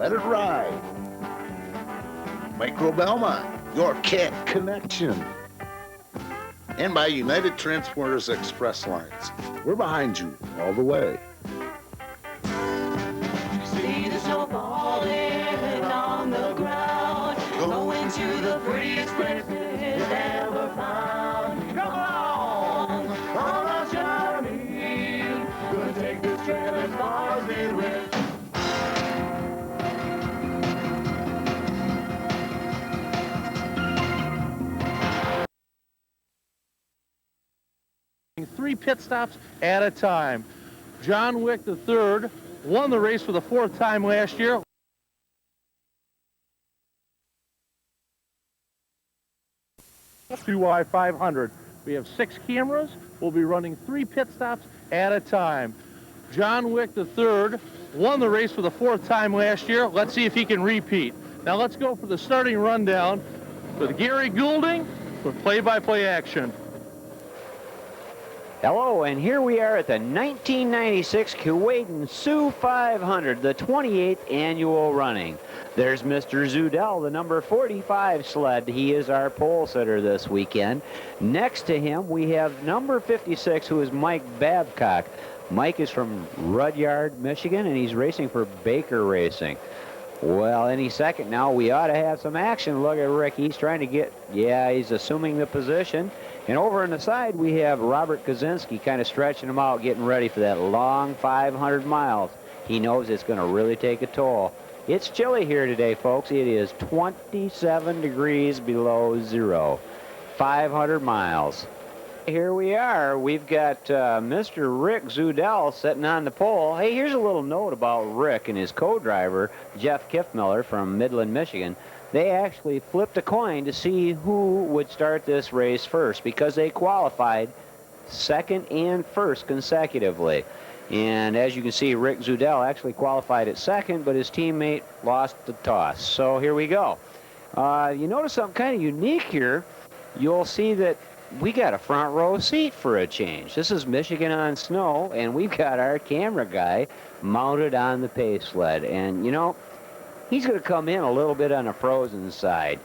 Let it ride. Micro Belmont, your cat connection. And by United Transporters Express Lines. We're behind you all the way. See the snow falling on the ground, going to the prettiest places ever found. Come on a journey, gonna take this trail as far as it will. 3 pit stops at a time. John Wick III won the race for the 4th time last year. To I-500. We have 6 cameras. We'll be running 3 pit stops at a time. John Wick III won the race for the 4th time last year. Let's see if he can repeat. Now let's go for the starting rundown with Gary Goulding with play-by-play action. Hello, and here we are at the 1996 Kuwait Sioux 500, the 28th annual running. There's Mr. Zudell, the number 45 sled. He is our pole sitter this weekend. Next to him, we have number 56, who is Mike Babcock. Mike is from Rudyard, Michigan, and he's racing for Baker Racing. Well, any second now, we ought to have some action. Look at Rick. He's trying to get, he's assuming the position. And over on the side, we have Robert Kaczynski kind of stretching him out, getting ready for that long 500 miles. He knows it's going to really take a toll. It's chilly here today, folks. It is 27 degrees below zero. 500 miles. Here we are. We've got Mr. Rick Zudell sitting on the pole. Hey, here's a little note about Rick and his co-driver, Jeff Kiffmiller from Midland, Michigan. They actually flipped a coin to see who would start this race first because they qualified second and first consecutively. And as you can see, Rick Zudell actually qualified at second, but his teammate lost the toss. So here we go. You notice something kind of unique here. You'll see that we got a front row seat for a change. This is Michigan on Snow, and we've got our camera guy mounted on the pace sled. And, you know, he's going to come in a little bit on the frozen side.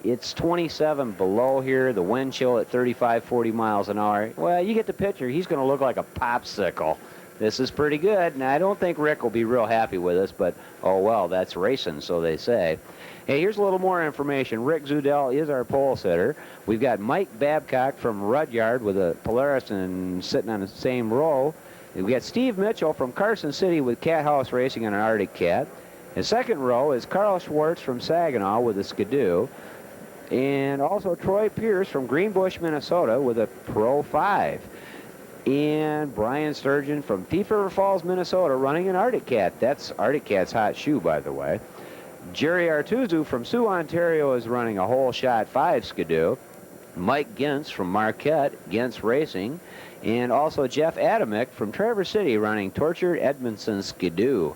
It's 27 below here, the wind chill at 35, 40 miles an hour. Well, you get the picture. He's going to look like a popsicle. This is pretty good, and I don't think Rick will be real happy with us, but, oh, well, that's racing, so they say. Hey, here's a little more information. Rick Zudell is our pole sitter. We've got Mike Babcock from Rudyard with a Polaris and sitting on the same row. We've got Steve Mitchell from Carson City with Cat House Racing and an Arctic Cat. The second row is Carl Schwartz from Saginaw with a Skidoo. And also Troy Pierce from Greenbush, Minnesota with a Pro 5. And Brian Sturgeon from Thief River Falls, Minnesota running an Arctic Cat. That's Arctic Cat's hot shoe, by the way. Jerry Artuzu from Sioux, Ontario is running a Whole Shot 5 Skidoo. Mike Gintz from Marquette, Gintz Racing. And also Jeff Adamick from Traverse City running Tortured Edmondson Skidoo.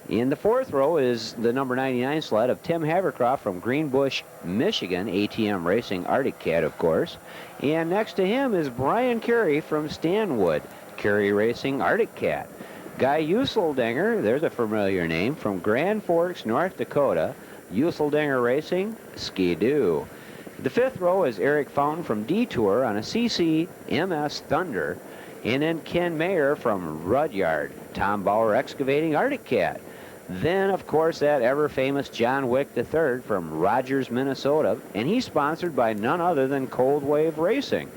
In the fourth row is the number 99 sled of Tim Havercroft from Greenbush, Michigan, ATM Racing Arctic Cat, of course. And next to him is Brian Carey from Stanwood, Carey Racing Arctic Cat. Guy Useldinger, there's a familiar name, from Grand Forks, North Dakota, Useldinger Racing Skidoo. The fifth row is Eric Fountain from Detour on a CC MS Thunder. And then Ken Mayer from Rudyard, Tom Bauer Excavating Arctic Cat. Then, of course, that ever-famous John Wick III from Rogers, Minnesota, and he's sponsored by none other than Cold Wave Racing.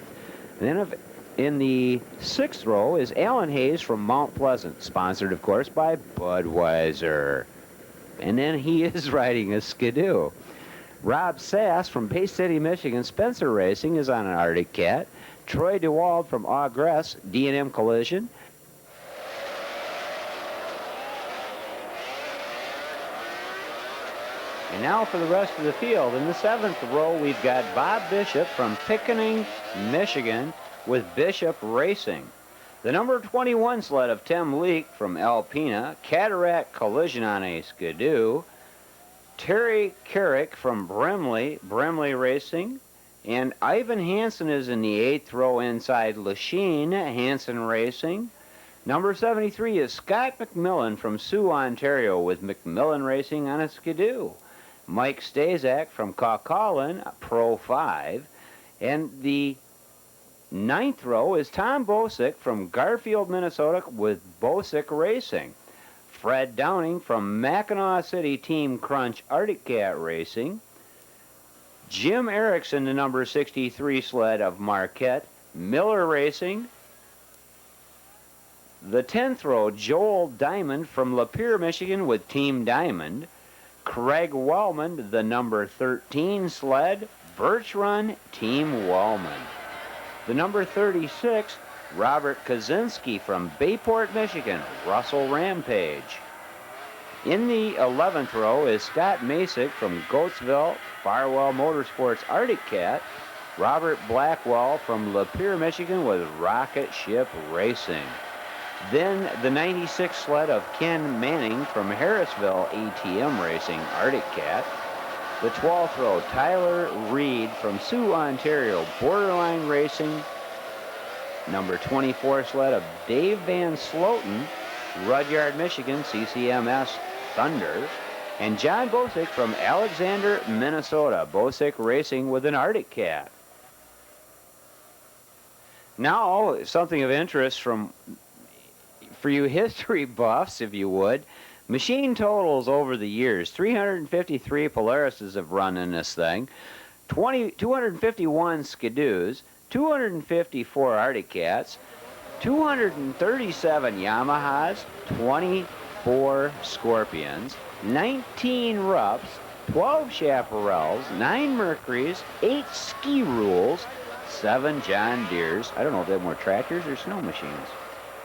Then in the sixth row is Alan Hayes from Mount Pleasant, sponsored, of course, by Budweiser. And then he is riding a Skidoo. Rob Sass from Bay City, Michigan, Spencer Racing is on an Arctic Cat. Troy DeWald from Augress, D&M Collision. And now for the rest of the field. In the seventh row, we've got Bob Bishop from Pickening, Michigan, with Bishop Racing. The number 21 sled of Tim Leeck from Alpena, Cataract Collision on a Skidoo. Terry Carrick from Brimley, Brimley Racing. And Ivan Hansen is in the eighth row inside Lachine, Hansen Racing. Number 73 is Scott McMillan from Sioux, Ontario, with McMillan Racing on a Skidoo. Mike Stazak from Kaukaulin, Pro 5. And the 9th row is Tom Bosick from Garfield, Minnesota, with Bosick Racing. Fred Downing from Mackinaw City Team Crunch Arctic Cat Racing. Jim Erickson, the number 63 sled of Marquette, Miller Racing. The 10th row, Joel Diamond from Lapeer, Michigan, with Team Diamond. Craig Wellman, the number 13 sled, Birch Run, Team Wellman. The number 36, Robert Kaczynski from Bayport, Michigan, Russell Rampage. In the 11th row is Scott Masick from Goatsville, Farwell Motorsports Arctic Cat, Robert Blackwell from Lapeer, Michigan, with Rocket Ship Racing. Then the 96 sled of Ken Manning from Harrisville ATM Racing Arctic Cat. The 12th row, Tyler Reed from Sioux, Ontario, Borderline Racing. Number 24 sled of Dave Van Sloten, Rudyard, Michigan, CCMS Thunder. And John Bosick from Alexander, Minnesota, Bosick Racing with an Arctic Cat. Now, something of interest for you history buffs, if you would. Machine totals over the years. 353 Polarises have run in this thing. 251 Skidoos. 254 Arctic Cats. 237 Yamahas. 24 Scorpions. 19 Rups. 12 Chaparrals. 9 Mercuries. 8 Ski Rules. 7 John Deeres. I don't know if they have more tractors or snow machines.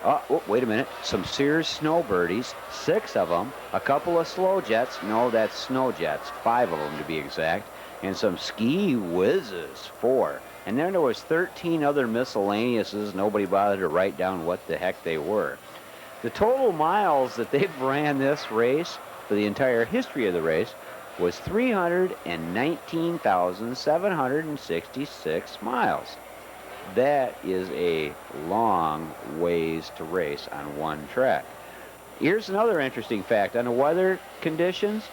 Oh, wait a minute. Some Sears Snowbirdies, 6 of them. A couple of Slow Jets. No, that's Snow Jets, 5 of them to be exact. And some Ski Whizzes, 4. And then there was 13 other miscellaneouses. Nobody bothered to write down what the heck they were. The total miles that they've ran this race for the entire history of the race was 319,766 miles. That is a long ways to race on one track. Here's another interesting fact. On the weather conditions,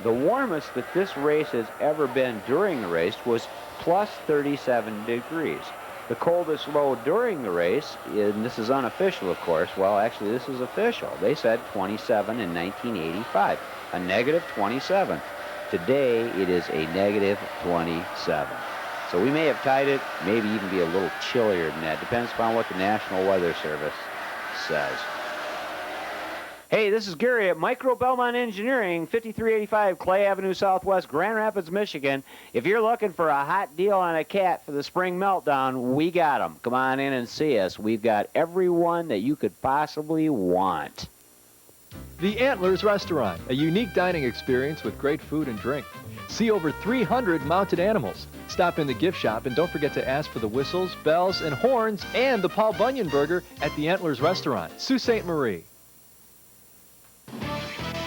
the warmest that this race has ever been during the race was plus 37 degrees. The coldest low during the race, and this is unofficial, of course. Well, actually, this is official. They said 27 in 1985, a negative 27. Today, it is a negative 27. So we may have tied it, maybe even be a little chillier than that. Depends upon what the National Weather Service says. Hey, this is Gary at Micro Belmont Engineering, 5385 Clay Avenue Southwest, Grand Rapids, Michigan. If you're looking for a hot deal on a cat for the spring meltdown, we got them. Come on in and see us. We've got every one that you could possibly want. The Antlers Restaurant, a unique dining experience with great food and drink. See over 300 mounted animals. Stop in the gift shop and don't forget to ask for the whistles, bells, and horns and the Paul Bunyan Burger at the Antlers Restaurant, Sault Ste. Marie.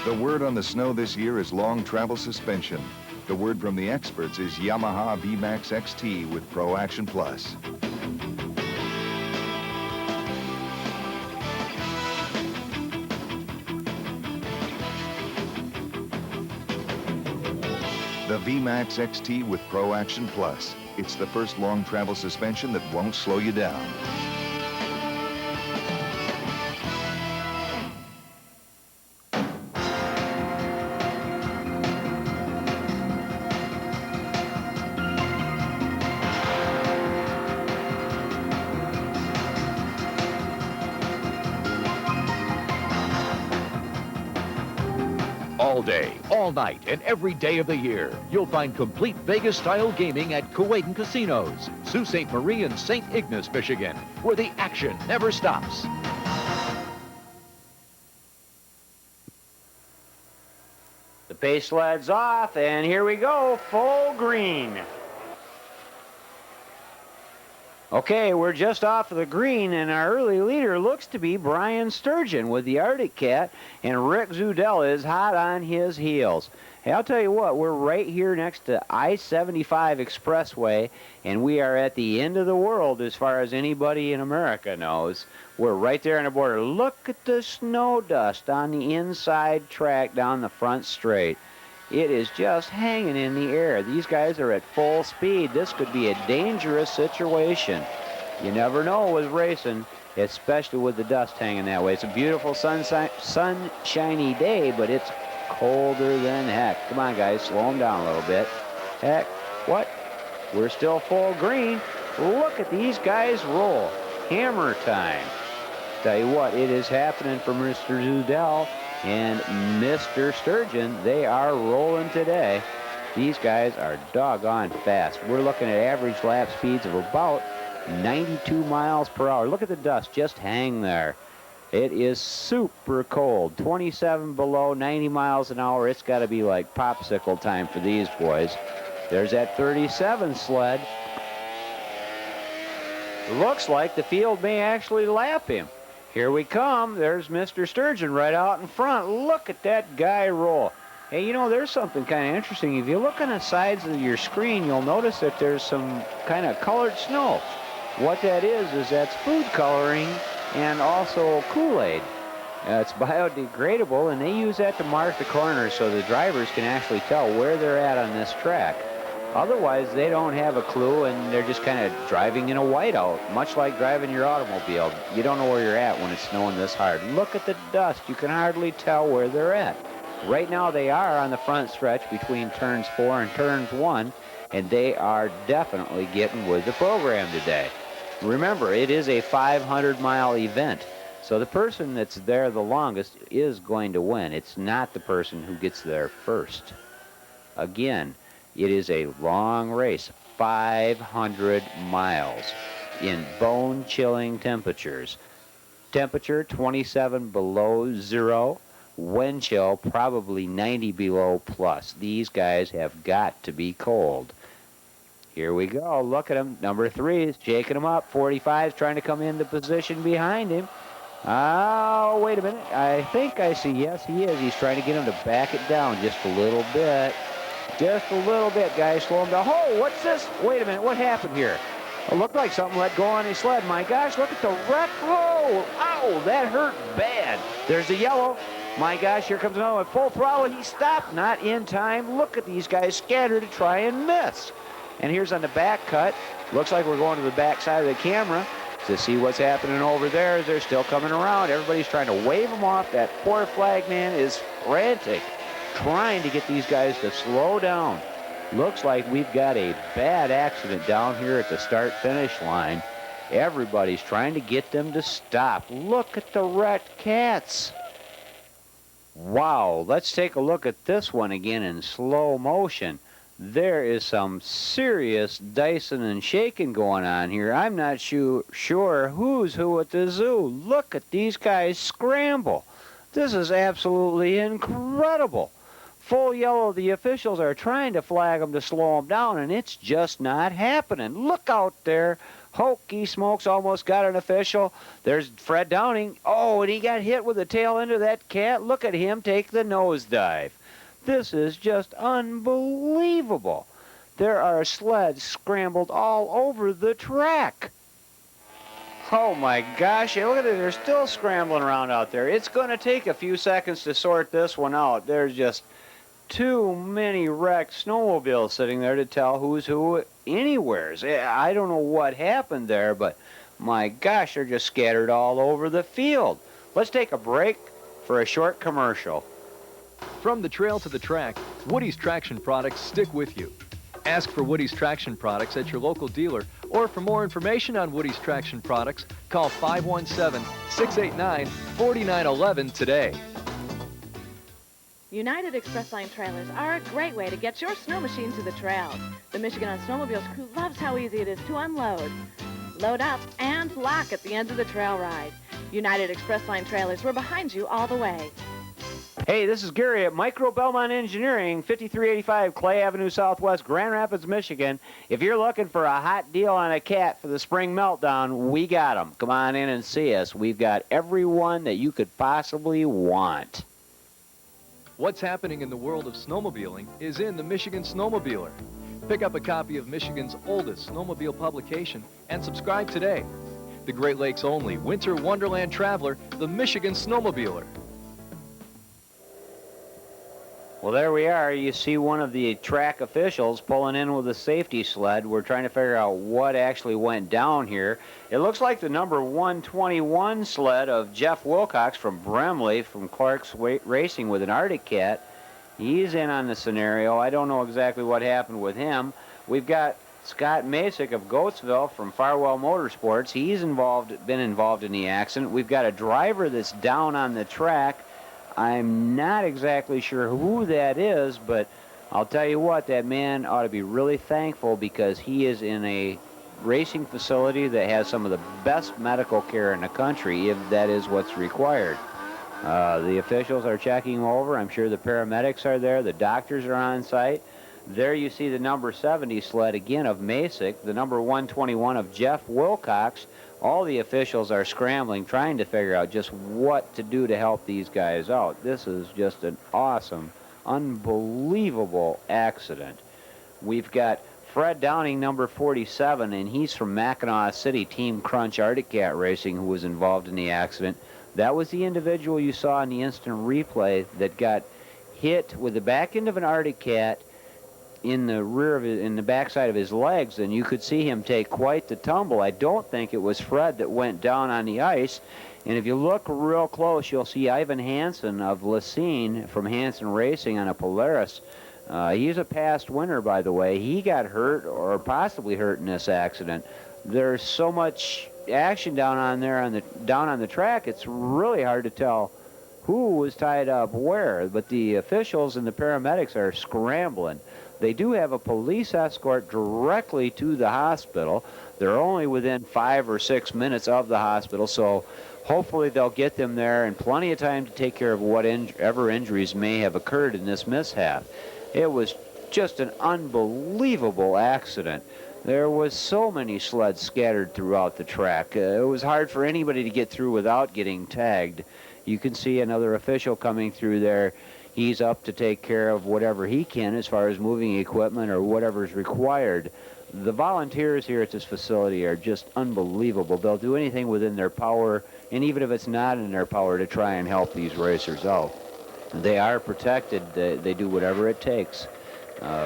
The word on the snow this year is long travel suspension. The word from the experts is Yamaha VMAX XT with Pro Action Plus. The VMAX XT with Pro Action Plus. It's the first long travel suspension that won't slow you down. All day, all night, and every day of the year, you'll find complete Vegas-style gaming at Kuwaitan Casinos, Sault Ste. Marie and St. Ignace, Michigan, where the action never stops. The pace sled's off, and here we go, full green. Okay, we're just off of the green, and our early leader looks to be Brian Sturgeon with the Arctic Cat, and Rick Zudell is hot on his heels. Hey, I'll tell you what, we're right here next to I-75 Expressway, and we are at the end of the world as far as anybody in America knows. We're right there on the border. Look at the snow dust on the inside track down the front straight. It is just hanging in the air. These guys are at full speed. This could be a dangerous situation. You never know with racing, especially with the dust hanging that way. It's a beautiful sunshiny day, but it's colder than heck. Come on, guys, slow them down a little bit. Heck, what? We're still full green. Look at these guys roll. Hammer time. Tell you what, it is happening for Mr. Zudell and Mr. Sturgeon. They are rolling today. These guys are doggone fast. We're looking at average lap speeds of about 92 miles per hour. Look at the dust just hang there. It is super cold. 27 below, 90 miles an hour. It's got to be like popsicle time for these boys. There's that 37 sled. Looks like the field may actually lap him. Here we come. There's Mr. Sturgeon right out in front. Look at that guy roll. Hey, you know, there's something kind of interesting. If you look on the sides of your screen, you'll notice that there's some kind of colored snow. What that is that's food coloring and also Kool-Aid. It's biodegradable, and they use that to mark the corners so the drivers can actually tell where they're at on this track. Otherwise, they don't have a clue, and they're just kind of driving in a whiteout, much like driving your automobile. You don't know where you're at when it's snowing this hard. Look at the dust. You can hardly tell where they're at. Right now, they are on the front stretch between turns 4 and turns 1, and they are definitely getting with the program today. Remember, it is a 500-mile event, so the person that's there the longest is going to win. It's not the person who gets there first. Again, it is a long race, 500 miles in bone-chilling temperatures. Temperature 27 below zero, wind chill probably 90 below plus. These guys have got to be cold. Here we go. Look at him. Number 3 is shaking him up. 45 is trying to come into position behind him. Oh, wait a minute. I think I see. Yes, he is. He's trying to get him to back it down just a little bit. Just a little bit, guys. Slow him down. Oh, what's this? Wait a minute. What happened here? It looked like something let go on his sled. My gosh, look at the wreck roll. Ow, that hurt bad. There's the yellow. My gosh, here comes another one. Full throttle. He stopped. Not in time. Look at these guys scatter to try and miss. And here's on the back cut. Looks like we're going to the back side of the camera to see what's happening over there as they're still coming around. Everybody's trying to wave them off. That poor flag man is frantic, trying to get these guys to slow down. Looks like we've got a bad accident down here at the start-finish line. Everybody's trying to get them to stop. Look at the wrecked cats. Wow, let's take a look at this one again in slow motion. There is some serious dicing and shaking going on here. I'm not sure who's who at the zoo. Look at these guys scramble. This is absolutely incredible. Full yellow, the officials are trying to flag them to slow them down, and it's just not happening. Look out there. Hokey smokes, almost got an official. There's Fred Downing. Oh, and he got hit with the tail end of that cat. Look at him take the nosedive. This is just unbelievable. There are sleds scrambled all over the track. Oh my gosh, look at it, they're still scrambling around out there. It's going to take a few seconds to sort this one out. There's just too many wrecked snowmobiles sitting there to tell who's who anywheres. I don't know what happened there, but my gosh, they're just scattered all over the field. Let's take a break for a short commercial. From the trail to the track, Woody's Traction Products stick with you. Ask for Woody's Traction Products at your local dealer, or for more information on Woody's Traction Products, call 517-689-4911 today. United Express Line trailers are a great way to get your snow machine to the trail. The Michigan on Snowmobiles crew loves how easy it is to unload, load up, and lock at the end of the trail ride. United Express Line trailers, we're behind you all the way. Hey, this is Gary at Micro Belmont Engineering, 5385 Clay Avenue Southwest, Grand Rapids, Michigan. If you're looking for a hot deal on a cat for the spring meltdown, we got them. Come on in and see us. We've got every one that you could possibly want. What's happening in the world of snowmobiling is in the Michigan Snowmobiler. Pick up a copy of Michigan's oldest snowmobile publication and subscribe today. The Great Lakes only winter wonderland traveler, the Michigan Snowmobiler. Well, there we are. You see one of the track officials pulling in with a safety sled. We're trying to figure out what actually went down here. It looks like the number 121 sled of Jeff Wilcox from Bremley from Clark's Racing with an Arctic Cat. He's in on the scenario. I don't know exactly what happened with him. We've got Scott Masick of Goatsville from Farwell Motorsports. He's been involved in the accident. We've got a driver that's down on the track. I'm not exactly sure who that is, but I'll tell you what, that man ought to be really thankful because he is in a racing facility that has some of the best medical care in the country, if that is what's required. The officials are checking him over. I'm sure the paramedics are there. The doctors are on site. There you see the number 70 sled again of Masick, the number 121 of Jeff Wilcox. All the officials are scrambling, trying to figure out just what to do to help these guys out. This is just an awesome, unbelievable accident. We've got Fred Downing, number 47, and he's from Mackinac City, Team Crunch Arctic Cat Racing, who was involved in the accident. That was the individual you saw in the instant replay that got hit with the back end of an Arctic Cat in the backside of his legs, and you could see him take quite the tumble. I don't think it was Fred that went down on the ice. And if you look real close, you'll see Ivan Hansen of Lacine from Hansen Racing on a Polaris. He's a past winner, by the way. He got hurt or possibly hurt in this accident. There's so much action down on the track, it's really hard to tell who was tied up where, but the officials and the paramedics are scrambling. They do have a police escort directly to the hospital. They're only within 5 or 6 minutes of the hospital, so hopefully they'll get them there in plenty of time to take care of whatever injuries may have occurred in this mishap. It was just an unbelievable accident. There was so many sleds scattered throughout the track. It was hard for anybody to get through without getting tagged. You can see another official coming through there. He's up to take care of whatever he can as far as moving equipment or whatever's required. The volunteers here at this facility are just unbelievable. They'll do anything within their power, and even if it's not in their power, to try and help these racers out. They are protected. They do whatever it takes.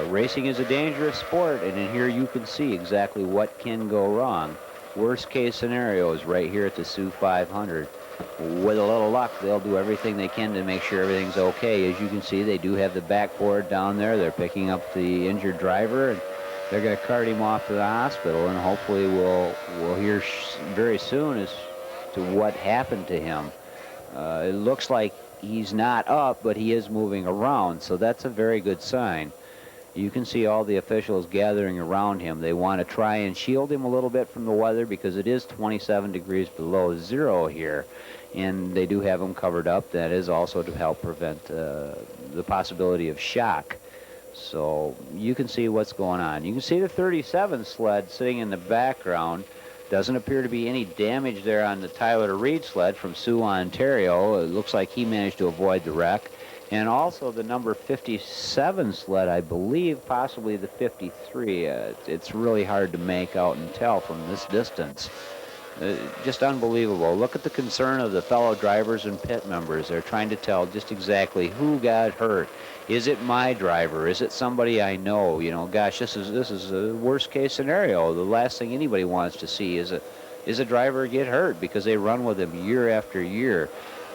Racing is a dangerous sport, and in here you can see exactly what can go wrong. Worst case scenario is right here at the Sioux 500. With a little luck, they'll do everything they can to make sure everything's okay. As you can see, they do have the backboard down there. They're picking up the injured driver, and they're going to cart him off to the hospital, and hopefully we'll hear very soon as to what happened to him. It looks like he's not up, but he is moving around, so that's a very good sign. You can see all the officials gathering around him. They want to try and shield him a little bit from the weather because it is 27 degrees below zero here, and they do have him covered up. That is also to help prevent the possibility of shock. So you can see what's going on. You can see the 37 sled sitting in the background. Doesn't appear to be any damage there on the Tyler Reed sled from Sioux, Ontario. It looks like he managed to avoid the wreck. And also the number 57 sled, I believe, possibly the 53. It's really hard to make out and tell from this distance. Just unbelievable. Look at the concern of the fellow drivers and pit members. They're trying to tell just exactly who got hurt. Is it my driver? Is it somebody I know? You know, gosh, this is a worst case scenario. The last thing anybody wants to see is a driver get hurt because they run with him year after year.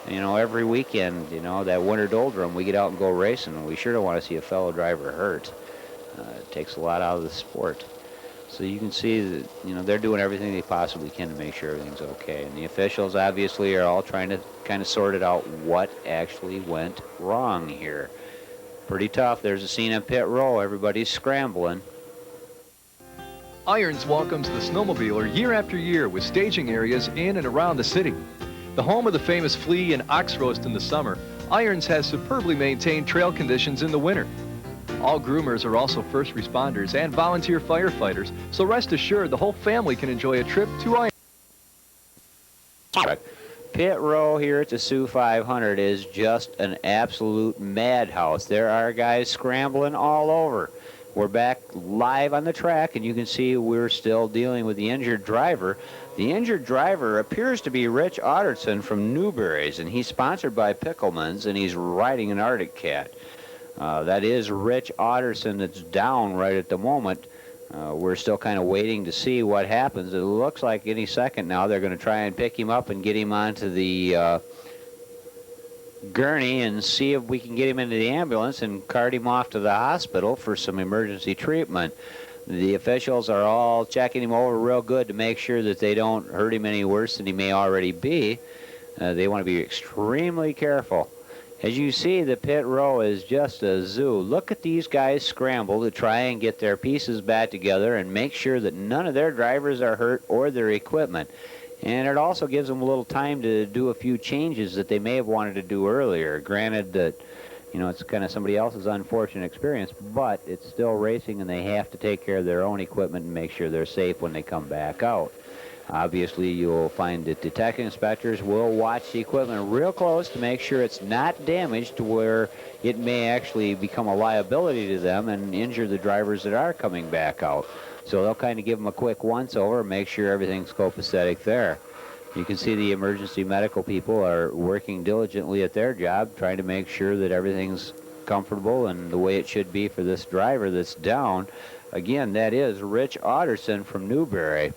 You know, every weekend, you know, that winter doldrum, we get out and go racing, and we sure don't want to see a fellow driver hurt. It takes a lot out of the sport. So you can see that, you know, they're doing everything they possibly can to make sure everything's okay. And the officials obviously are all trying to kind of sort it out what actually went wrong here. Pretty tough. There's a scene in pit row. Everybody's scrambling. Irons welcomes the snowmobiler year after year with staging areas in and around the city. The home of the famous flea and ox roast in the summer, Irons has superbly maintained trail conditions in the winter. All groomers are also first responders and volunteer firefighters, so rest assured the whole family can enjoy a trip to Irons. Pit row here at the Sioux 500 is just an absolute madhouse. There are guys scrambling all over. We're back live on the track, and you can see we're still dealing with the injured driver. The injured driver appears to be Rich Otterson from Newberry's, and he's sponsored by Pickleman's, and he's riding an Arctic Cat. That is Rich Otterson that's down right at the moment. We're still kind of waiting to see what happens. It looks like any second now they're going to try and pick him up and get him onto the gurney and see if we can get him into the ambulance and cart him off to the hospital for some emergency treatment. The officials are all checking him over real good to make sure that they don't hurt him any worse than he may already be. They want to be extremely careful. As you see, the pit row is just a zoo. Look at these guys scramble to try and get their pieces back together and make sure that none of their drivers are hurt or their equipment. And it also gives them a little time to do a few changes that they may have wanted to do earlier. Granted that, you know, it's kind of somebody else's unfortunate experience, but it's still racing and they have to take care of their own equipment and make sure they're safe when they come back out. Obviously, you'll find that detective inspectors will watch the equipment real close to make sure it's not damaged to where it may actually become a liability to them and injure the drivers that are coming back out. So they'll kind of give them a quick once-over and make sure everything's copacetic there. You can see the emergency medical people are working diligently at their job, trying to make sure that everything's comfortable and the way it should be for this driver that's down. Again, that is Rich Otterson from Newberry.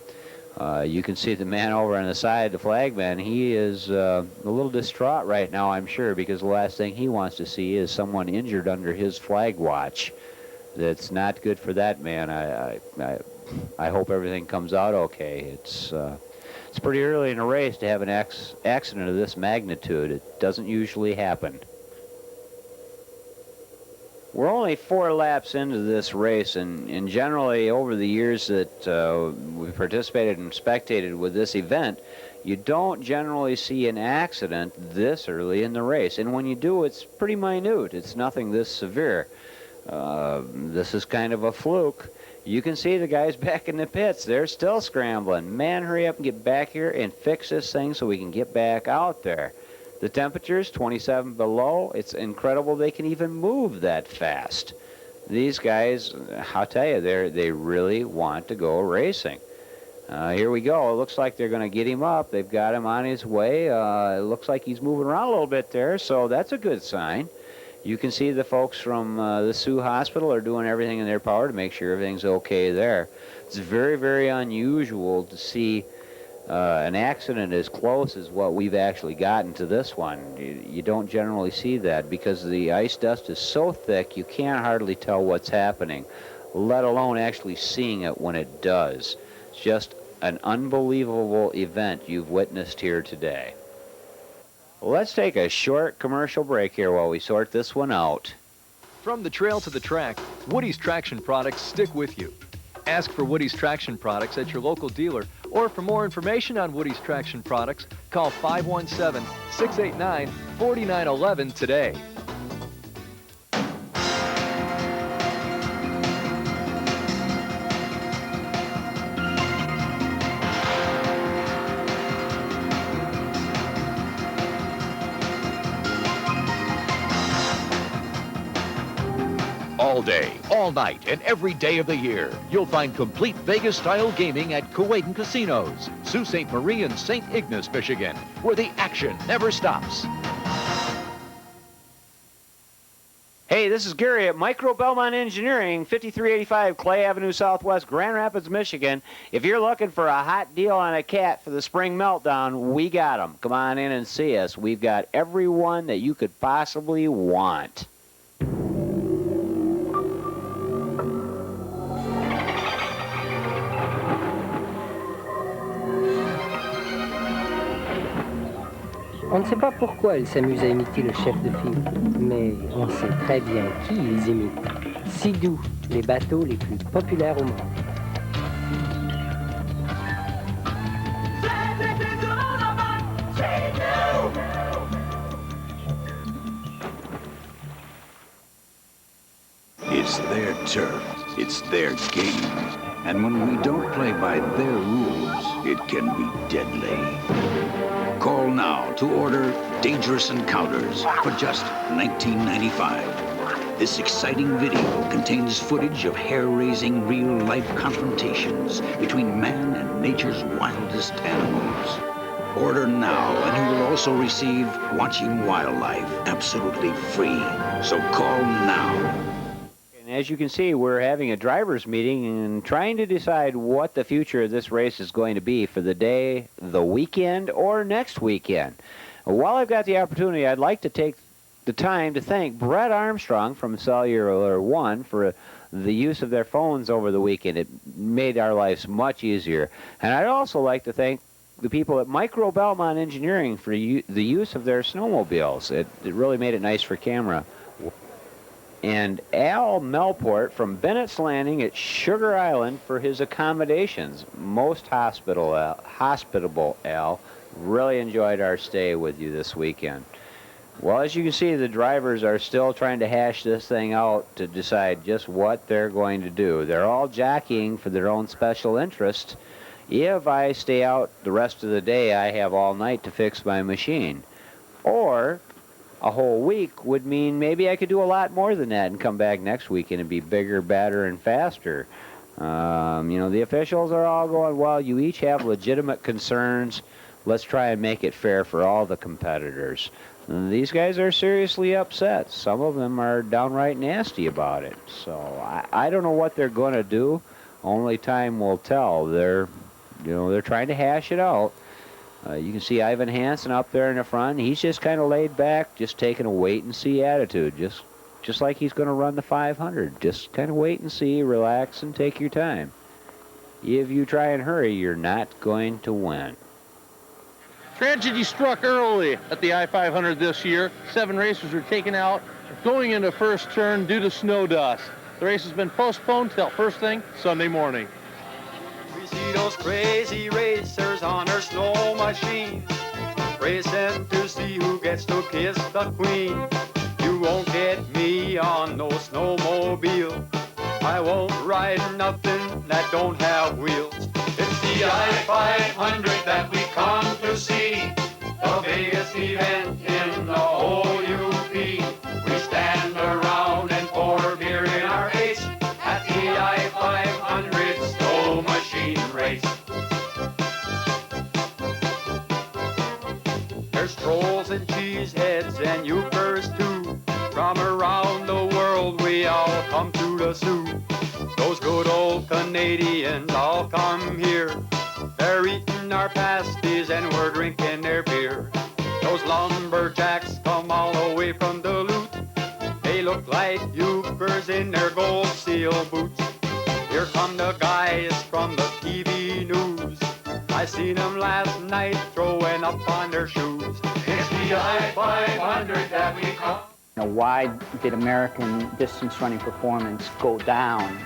You can see the man over on the side, the flagman. He is a little distraught right now, I'm sure, because the last thing he wants to see is someone injured under his flag watch. That's not good for that man. I hope everything comes out okay. It's pretty early in a race to have an accident of this magnitude. It doesn't usually happen. We're only 4 laps into this race, and generally over the years that we've participated and spectated with this event, you don't generally see an accident this early in the race. And when you do, it's pretty minute. It's nothing this severe. This is kind of a fluke. You can see the guys back in the pits. They're still scrambling. Man, hurry up and get back here and fix this thing so we can get back out there. The temperature's 27 below. It's incredible they can even move that fast. These guys, I'll tell you, they really want to go racing. Here we go. It looks like they're going to get him up. They've got him on his way. It looks like he's moving around a little bit there, so that's a good sign. You can see the folks from the Sioux Hospital are doing everything in their power to make sure everything's okay there. It's very, very unusual to see an accident as close as what we've actually gotten to this one. You don't generally see that because the ice dust is so thick you can't hardly tell what's happening, let alone actually seeing it when it does. It's just an unbelievable event you've witnessed here today. Well, let's take a short commercial break here while we sort this one out. From the trail to the track, Woody's Traction products stick with you. Ask for Woody's Traction products at your local dealer, or for more information on Woody's Traction products, call 517-689-4911 today. All day, all night, and every day of the year, you'll find complete Vegas-style gaming at Kuwaitan Casinos, Sault Ste. Marie and St. Ignace, Michigan, where the action never stops. Hey, this is Gary at Micro Belmont Engineering, 5385 Clay Avenue Southwest, Grand Rapids, Michigan. If you're looking for a hot deal on a cat for the spring meltdown, we got them. Come on in and see us. We've got every one that you could possibly want. On ne sait pas pourquoi ils s'amusent à imiter le chef de file, mais on sait très bien qui ils imitent. Sea-Doo, les bateaux les plus populaires au monde. It's their turf. It's their game. And when we don't play by their rules, it can be deadly. Call now to order Dangerous Encounters for just $19.95. This exciting video contains footage of hair-raising real-life confrontations between man and nature's wildest animals. Order now, and you will also receive Watching Wildlife absolutely free. So call now. And as you can see, we're having a driver's meeting and trying to decide what the future of this race is going to be for the day, the weekend, or next weekend. While I've got the opportunity, I'd like to take the time to thank Brett Armstrong from Cellular One for the use of their phones over the weekend. It made our lives much easier. And I'd also like to thank the people at Micro Belmont Engineering for the use of their snowmobiles. It really made it nice for camera. And Al Melport from Bennett's Landing at Sugar Island for his accommodations. Most hospitable, Al. Really enjoyed our stay with you this weekend. Well, as you can see, the drivers are still trying to hash this thing out to decide just what they're going to do. They're all jockeying for their own special interest. If I stay out the rest of the day, I have all night to fix my machine. Or a whole week would mean maybe I could do a lot more than that and come back next weekend and be bigger, badder, and faster. You know, the officials are all going, well, you each have legitimate concerns. Let's try and make it fair for all the competitors. These guys are seriously upset. Some of them are downright nasty about it. So I don't know what they're going to do. Only time will tell. They're trying to hash it out. You can see Ivan Hansen up there in the front. He's just kind of laid back, just taking a wait-and-see attitude, just like he's going to run the 500. Just kind of wait and see, relax, and take your time. If you try and hurry, you're not going to win. Tragedy struck early at the I-500 this year. 7 racers were taken out going into first turn due to snow dust. The race has been postponed till first thing Sunday morning. We see those crazy racers on their snow machine, racing to see who gets to kiss the queen. You won't get me on no snowmobile. I won't ride nothing that don't have wheels. It's the I-500 that we come to see, the biggest event in the whole UP. We stand around and pour beer in our face at the I-500 snow machine race. There's trolls and cheeseheads and youpers too. From around the world we all come to the zoo. Those good old Canadians all come here. They're eating our pasties and we're drinking their beer. Those lumberjacks come all the way from Duluth. They look like youpers in their gold seal boots. Here come the guys from the TV news. I seen them last night throwing up on their shoes. It's the I-500 that we call. Why did American distance running performance go down?